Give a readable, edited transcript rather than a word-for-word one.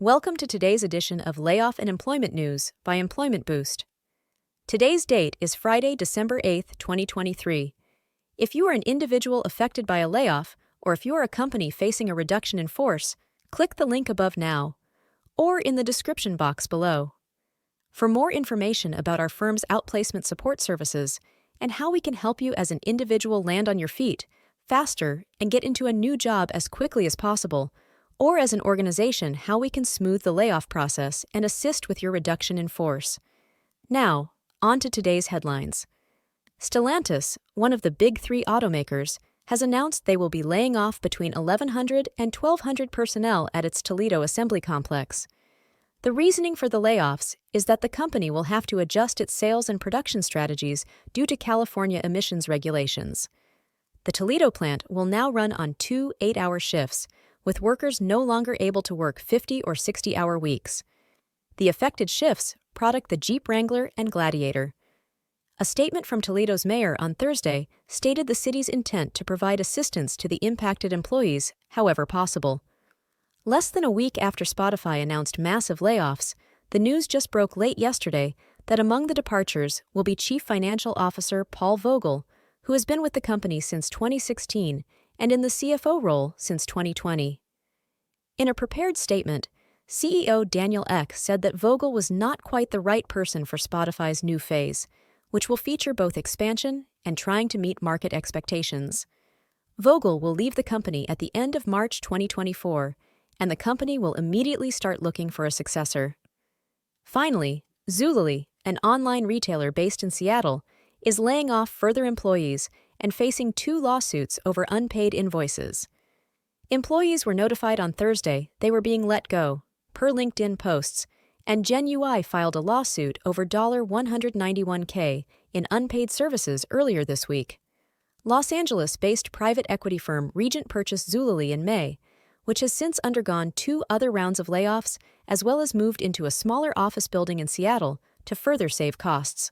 Welcome to today's edition of Layoff and Employment News by Employment Boost. Today's date is Friday, December 8th, 2023. If you are an individual affected by a layoff, or if you are a company facing a reduction in force, click the link above now, or in the description box below. For more information about our firm's outplacement support services and how we can help you as an individual land on your feet faster and get into a new job as quickly as possible, or as an organization how we can smooth the layoff process and assist with your reduction in force. Now, on to today's headlines. Stellantis, one of the big three automakers, has announced they will be laying off between 1,100 and 1,200 personnel at its Toledo Assembly Complex. The reasoning for the layoffs is that the company will have to adjust its sales and production strategies due to California emissions regulations. The Toledo plant will now run on 2 8-hour shifts, with workers no longer able to work 50 or 60-hour weeks. The affected shifts product the Jeep Wrangler and Gladiator. A statement from Toledo's mayor on Thursday stated the city's intent to provide assistance to the impacted employees however possible. Less than a week after Spotify announced massive layoffs, the news just broke late yesterday that among the departures will be Chief Financial Officer Paul Vogel, who has been with the company since 2016 and in the CFO role since 2020. In a prepared statement, CEO Daniel Ek said that Vogel was not quite the right person for Spotify's new phase, which will feature both expansion and trying to meet market expectations. Vogel will leave the company at the end of March 2024, and the company will immediately start looking for a successor. Finally, Zulily, an online retailer based in Seattle, is laying off further employees and facing 2 lawsuits over unpaid invoices. Employees were notified on Thursday they were being let go, per LinkedIn posts, and GenUI filed a lawsuit over $191K in unpaid services earlier this week. Los Angeles-based private equity firm Regent purchased Zulily in May, which has since undergone 2 other rounds of layoffs, as well as moved into a smaller office building in Seattle to further save costs.